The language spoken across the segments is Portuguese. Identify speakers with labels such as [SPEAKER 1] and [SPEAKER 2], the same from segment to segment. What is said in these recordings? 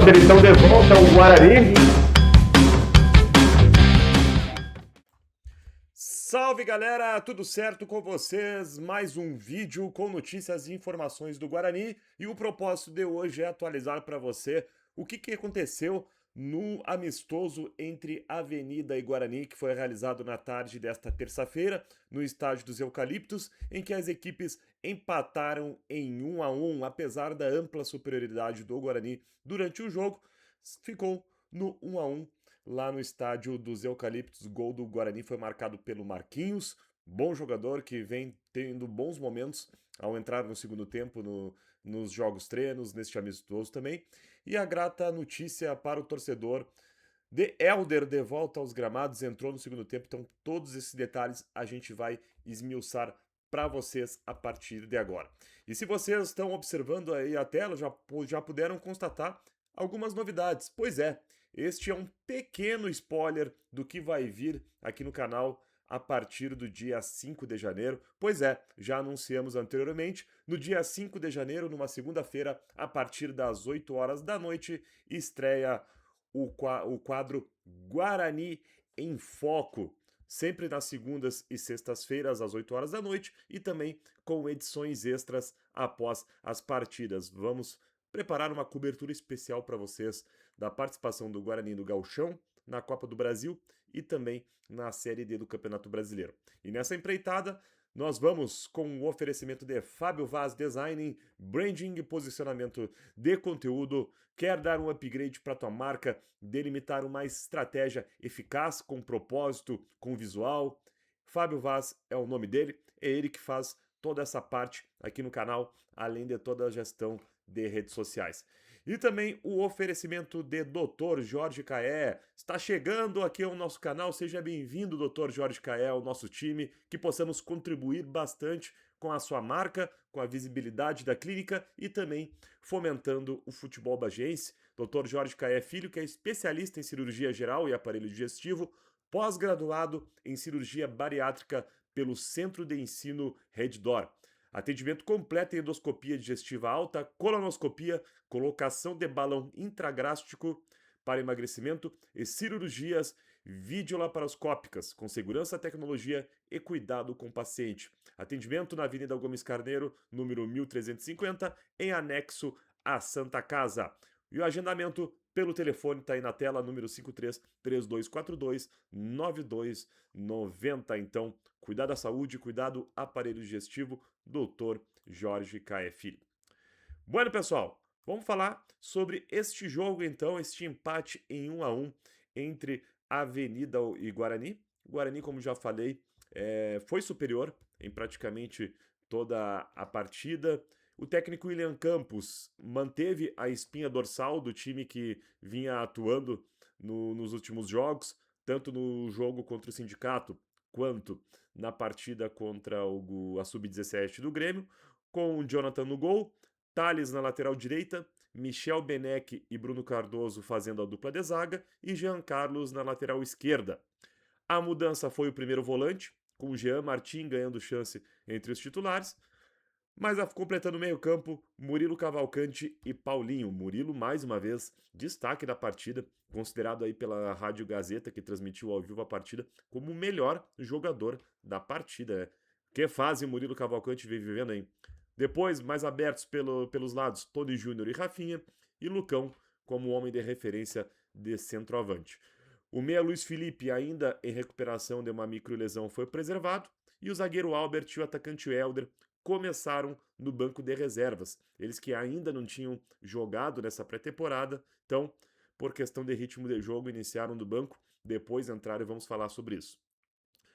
[SPEAKER 1] eles estão de volta ao Guarani.
[SPEAKER 2] Salve galera, tudo certo com vocês? Mais um vídeo com notícias e informações do Guarani e o propósito de hoje é atualizar para você o que aconteceu no amistoso entre Avenida e Guarani, que foi realizado na tarde desta terça-feira no estádio dos Eucaliptos, em que as equipes empataram em 1-1, apesar da ampla superioridade do Guarani durante o jogo, ficou no 1-1 lá no estádio dos Eucaliptos. O gol do Guarani foi marcado pelo Marquinhos, bom jogador que vem tendo bons momentos ao entrar no segundo tempo nos jogos treinos, neste amistoso também. E a grata notícia para o torcedor de Elder de volta aos gramados, entrou no segundo tempo, então todos esses detalhes a gente vai esmiuçar para vocês a partir de agora. E se vocês estão observando aí a tela, já puderam constatar algumas novidades. Pois é, este é um pequeno spoiler do que vai vir aqui no canal a partir do dia 5 de janeiro. Pois é, já anunciamos anteriormente, no dia 5 de janeiro, numa segunda-feira, a partir das 8 horas da noite, estreia o quadro Guarani em Foco, sempre nas segundas e sextas-feiras, às 8 horas da noite, e também com edições extras após as partidas. Vamos preparar uma cobertura especial para vocês da participação do Guarani no Gauchão, na Copa do Brasil e também na Série D do Campeonato Brasileiro. E nessa empreitada, nós vamos com o oferecimento de Fábio Vaz Design, branding e posicionamento de conteúdo. Quer dar um upgrade para tua marca, delimitar uma estratégia eficaz, com propósito, com visual? Fábio Vaz é o nome dele, é ele que faz toda essa parte aqui no canal, além de toda a gestão de redes sociais. E também o oferecimento de Dr. Jorge Caé. Está chegando aqui ao nosso canal, seja bem-vindo, Dr. Jorge Caé, ao nosso time, que possamos contribuir bastante com a sua marca, com a visibilidade da clínica e também fomentando o futebol bagiense. Dr. Jorge Caé Filho, que é especialista em cirurgia geral e aparelho digestivo, pós-graduado em cirurgia bariátrica pelo Centro de Ensino Reddor. Atendimento completo em endoscopia digestiva alta, colonoscopia, colocação de balão intragrástico para emagrecimento e cirurgias videolaparoscópicas, com segurança, tecnologia e cuidado com o paciente. Atendimento na Avenida Gomes Carneiro, número 1350, em anexo à Santa Casa. E o agendamento pelo telefone está aí na tela, número 53-3242-9290. Então, cuidar da saúde, cuidar do aparelho digestivo, Dr. Jorge Caé Filho. Bueno, pessoal, vamos falar sobre este jogo, então, este empate em 1-1 entre Avenida e Guarani. O Guarani, como já falei, foi superior em praticamente toda a partida. O técnico William Campos manteve a espinha dorsal do time que vinha atuando nos últimos jogos, tanto no jogo contra o Sindicato quanto na partida contra a Sub-17 do Grêmio, com o Jonathan no gol, Thales na lateral direita, Michel Beneck e Bruno Cardoso fazendo a dupla de zaga e Jean Carlos na lateral esquerda. A mudança foi o primeiro volante, com o Jean Martin ganhando chance entre os titulares, mas completando o meio-campo, Murilo Cavalcante e Paulinho. Murilo, mais uma vez, destaque da partida, considerado aí pela Rádio Gazeta, que transmitiu ao vivo a partida, como o melhor jogador da partida. Né? Que fase o Murilo Cavalcante vem vivendo aí? Depois, mais abertos pelos lados, Tony Júnior e Rafinha, e Lucão como homem de referência de centroavante. O meia Luiz Felipe, ainda em recuperação de uma microlesão, foi preservado, e o zagueiro Albert e o atacante Elder começaram no banco de reservas. Eles que ainda não tinham jogado nessa pré-temporada, então, por questão de ritmo de jogo, iniciaram do banco, depois entraram e vamos falar sobre isso.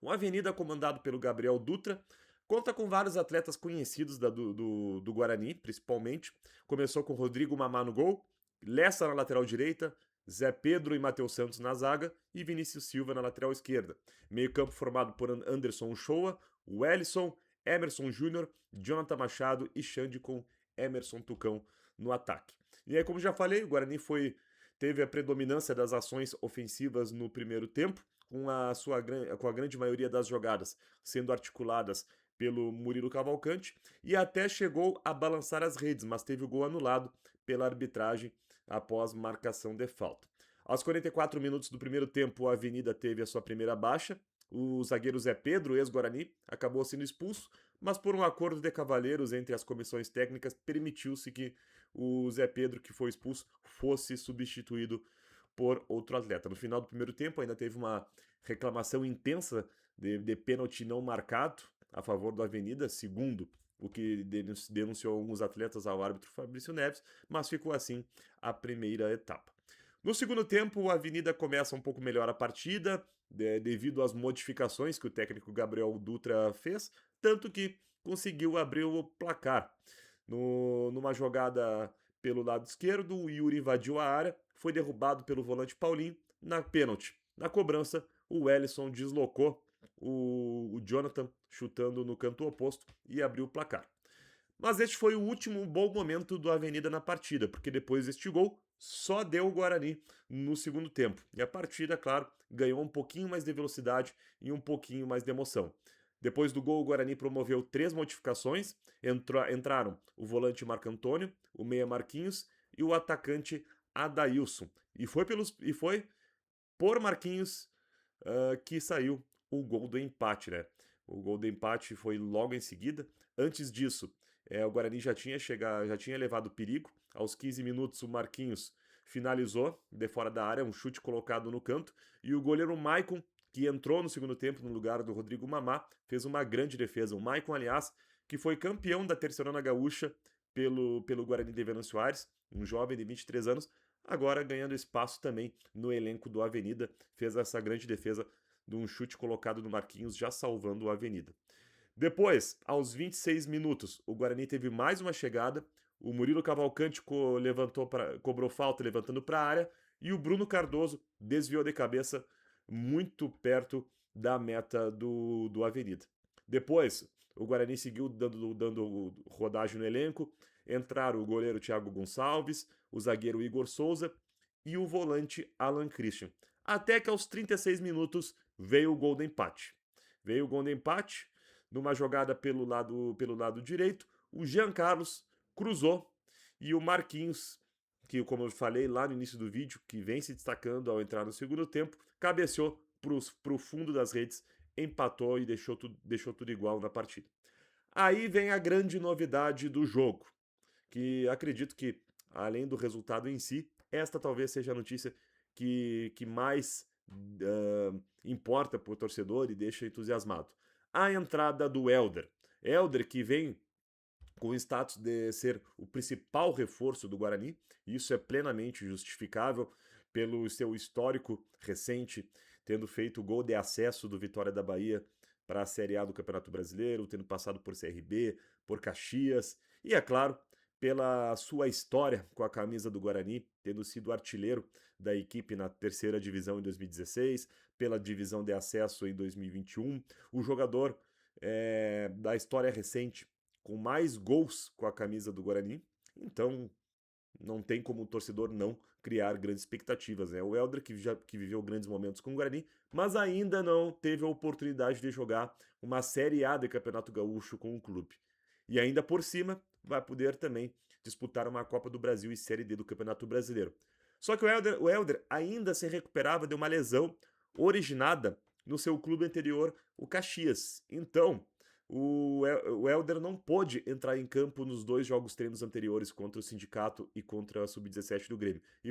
[SPEAKER 2] O Avenida, comandado pelo Gabriel Dutra, conta com vários atletas conhecidos do Guarani, principalmente. Começou com Rodrigo Mamá no gol, Lessa na lateral direita, Zé Pedro e Matheus Santos na zaga e Vinícius Silva na lateral esquerda. Meio campo formado por Anderson Uchoa, Wellison, Emerson Júnior, Jonathan Machado e Xande com Emerson Tucão no ataque. E aí, como já falei, o Guarani teve a predominância das ações ofensivas no primeiro tempo, com a grande maioria das jogadas sendo articuladas pelo Murilo Cavalcante, e até chegou a balançar as redes, mas teve o gol anulado pela arbitragem após marcação de falta. Aos 44 minutos do primeiro tempo, a Avenida teve a sua primeira baixa. O zagueiro Zé Pedro, ex-Guarani, acabou sendo expulso, mas por um acordo de cavalheiros entre as comissões técnicas, permitiu-se que o Zé Pedro, que foi expulso, fosse substituído por outro atleta. No final do primeiro tempo, ainda teve uma reclamação intensa de pênalti não marcado a favor do Avenida, segundo o que denunciou alguns atletas ao árbitro Fabrício Neves, mas ficou assim a primeira etapa. No segundo tempo, o Avenida começa um pouco melhor a partida, devido às modificações que o técnico Gabriel Dutra fez, tanto que conseguiu abrir o placar. Numa jogada pelo lado esquerdo, o Yuri invadiu a área, foi derrubado pelo volante Paulinho na pênalti. Na cobrança, o Wellison deslocou o Jonathan chutando no canto oposto e abriu o placar. Mas este foi o último bom momento do Avenida na partida, porque depois deste gol só deu o Guarani no segundo tempo. E a partida, claro, ganhou um pouquinho mais de velocidade e um pouquinho mais de emoção. Depois do gol, o Guarani promoveu 3 modificações. Entraram o volante Marco Antônio, o meia Marquinhos e o atacante Adailson. E foi por Marquinhos que saiu o gol do empate, né? O gol do empate foi logo em seguida. Antes disso, o Guarani já tinha levado perigo. Aos 15 minutos, o Marquinhos finalizou de fora da área, um chute colocado no canto. E o goleiro Maicon, que entrou no segundo tempo no lugar do Rodrigo Mamá, fez uma grande defesa. O Maicon, aliás, que foi campeão da Terceirona Gaúcha pelo Guarani de Venâncio Aires, um jovem de 23 anos, agora ganhando espaço também no elenco do Avenida, fez essa grande defesa de um chute colocado no Marquinhos, já salvando o Avenida. Depois, aos 26 minutos, o Guarani teve mais uma chegada, o Murilo Cavalcante cobrou falta levantando para a área, e o Bruno Cardoso desviou de cabeça muito perto da meta do Avenida. Depois, o Guarani seguiu dando rodagem no elenco, entraram o goleiro Thiago Gonçalves, o zagueiro Igor Souza e o volante Alan Christian. Até que aos 36 minutos veio o gol do empate. Veio o gol do empate, numa jogada pelo lado direito, o Jean Carlos cruzou e o Marquinhos, que como eu falei lá no início do vídeo, que vem se destacando ao entrar no segundo tempo, cabeceou para o fundo das redes, empatou e deixou tudo igual na partida. Aí vem a grande novidade do jogo, que acredito que, além do resultado em si, esta talvez seja a notícia que mais importa para o torcedor e deixa entusiasmado. A entrada do Helder. Helder, que vem com o status de ser o principal reforço do Guarani, isso é plenamente justificável pelo seu histórico recente, tendo feito o gol de acesso do Vitória da Bahia para a Série A do Campeonato Brasileiro, tendo passado por CRB, por Caxias, e é claro, pela sua história com a camisa do Guarani, tendo sido artilheiro da equipe na terceira divisão em 2016, pela divisão de acesso em 2021, o jogador da história recente com mais gols com a camisa do Guarani, então não tem como o torcedor não criar grandes expectativas. O Helder que viveu grandes momentos com o Guarani, mas ainda não teve a oportunidade de jogar uma Série A de Campeonato Gaúcho com o clube. E ainda por cima, vai poder também disputar uma Copa do Brasil e Série D do Campeonato Brasileiro. Só que o Helder ainda se recuperava de uma lesão originada no seu clube anterior, o Caxias. Então, o Helder não pôde entrar em campo nos 2 jogos treinos anteriores contra o Sindicato e contra a Sub-17 do Grêmio. E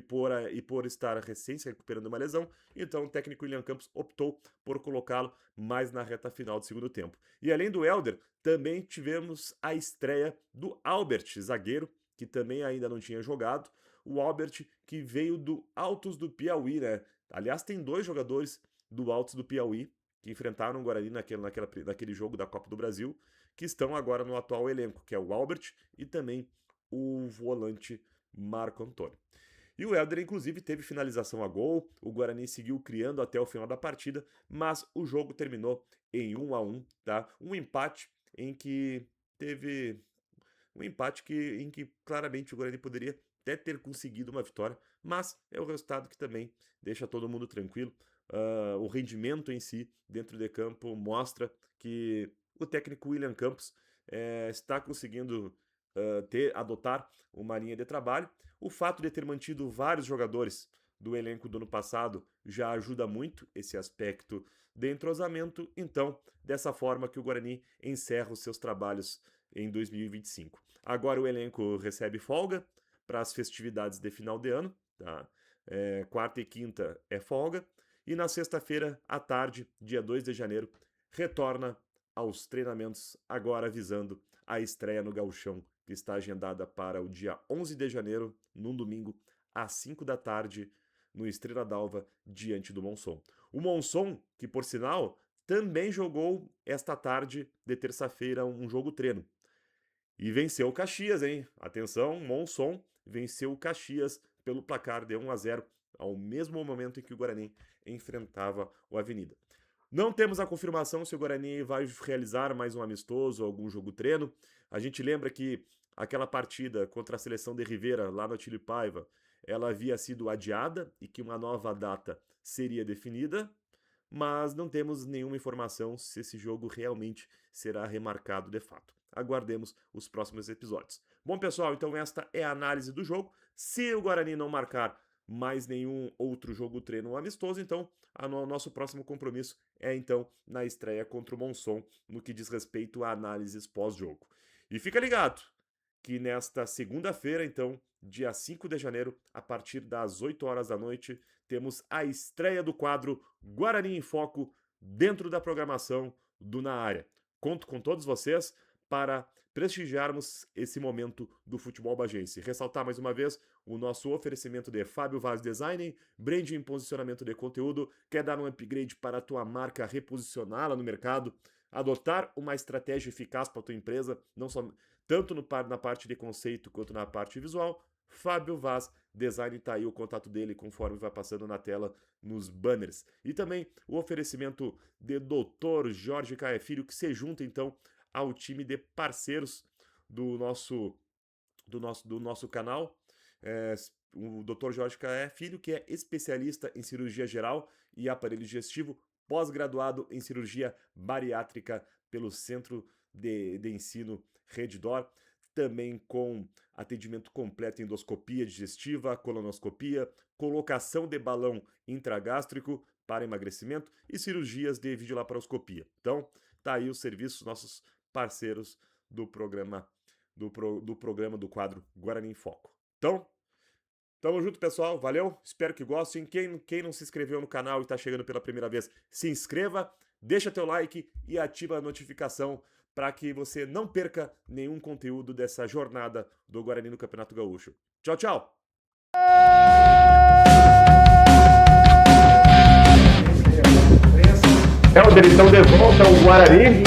[SPEAKER 2] por estar recém se recuperando de uma lesão, então o técnico William Campos optou por colocá-lo mais na reta final do segundo tempo. E além do Helder, também tivemos a estreia do Albert, zagueiro, que também ainda não tinha jogado. O Albert que veio do Altos do Piauí, né? Aliás, tem 2 jogadores do Altos do Piauí que enfrentaram o Guarani naquele jogo da Copa do Brasil, que estão agora no atual elenco, que é o Albert e também o volante Marco Antônio. E o Helder, inclusive, teve finalização a gol, o Guarani seguiu criando até o final da partida, mas o jogo terminou em 1-1, tá? Um empate em que teve... em que claramente o Guarani poderia até ter conseguido uma vitória, mas é o resultado que também deixa todo mundo tranquilo. O rendimento em si dentro de campo mostra que o técnico William Campos está conseguindo adotar uma linha de trabalho. O fato de ter mantido vários jogadores do elenco do ano passado já ajuda muito esse aspecto de entrosamento. Então, dessa forma que o Guarani encerra os seus trabalhos em 2025. Agora o elenco recebe folga para as festividades de final de ano, tá? Quarta e quinta é folga, e na sexta-feira à tarde, dia 2 de janeiro, retorna aos treinamentos, agora visando a estreia no Gauchão, que está agendada para o dia 11 de janeiro, num domingo, às 5 da tarde, no Estrela d'Alva, diante do Monson. O Monson, que por sinal, também jogou esta tarde de terça-feira um jogo treino. E venceu o Caxias, hein? Atenção, Monson venceu o Caxias pelo placar de 1-0, ao mesmo momento em que o Guarani enfrentava o Avenida. Não temos a confirmação se o Guarani vai realizar mais um amistoso, algum jogo treino. A gente lembra que aquela partida contra a seleção de Rivera, lá no Atílio Paiva, ela havia sido adiada e que uma nova data seria definida, mas não temos nenhuma informação se esse jogo realmente será remarcado de fato. Aguardemos os próximos episódios. Bom, pessoal, então esta é a análise do jogo. Se o Guarani não marcar mais nenhum outro jogo treino ou amistoso, então o nosso próximo compromisso é então na estreia contra o Monson, no que diz respeito a análises pós-jogo. E fica ligado que nesta segunda-feira, então, dia 5 de janeiro, a partir das 8 horas da noite, temos a estreia do quadro Guarani em Foco dentro da programação do Na Área. Conto com todos vocês para prestigiarmos esse momento do futebol bagense. Ressaltar mais uma vez o nosso oferecimento de Fábio Vaz Design, branding e posicionamento de conteúdo. Quer dar um upgrade para a tua marca, reposicioná-la no mercado, adotar uma estratégia eficaz para a tua empresa, não só tanto na parte de conceito quanto na parte visual? Fábio Vaz Design, tá aí o contato dele conforme vai passando na tela nos banners. E também o oferecimento de Dr. Jorge Caé Filho, que se junta então ao time de parceiros do nosso canal. O Dr. Jorge Caé Filho, que é especialista em cirurgia geral e aparelho digestivo, pós-graduado em cirurgia bariátrica pelo Centro de Ensino Reddor, também com atendimento completo em endoscopia digestiva, colonoscopia, colocação de balão intragástrico para emagrecimento e cirurgias de videolaparoscopia. Então, tá aí os serviços, nossos parceiros do programa do quadro Guarani em Foco. Então, tamo junto, pessoal. Valeu, espero que gostem. Quem não se inscreveu no canal e tá chegando pela primeira vez, se inscreva, deixa teu like e ativa a notificação para que você não perca nenhum conteúdo dessa jornada do Guarani no Campeonato Gaúcho. Tchau, tchau!
[SPEAKER 1] Helder, então de volta ao Guarani.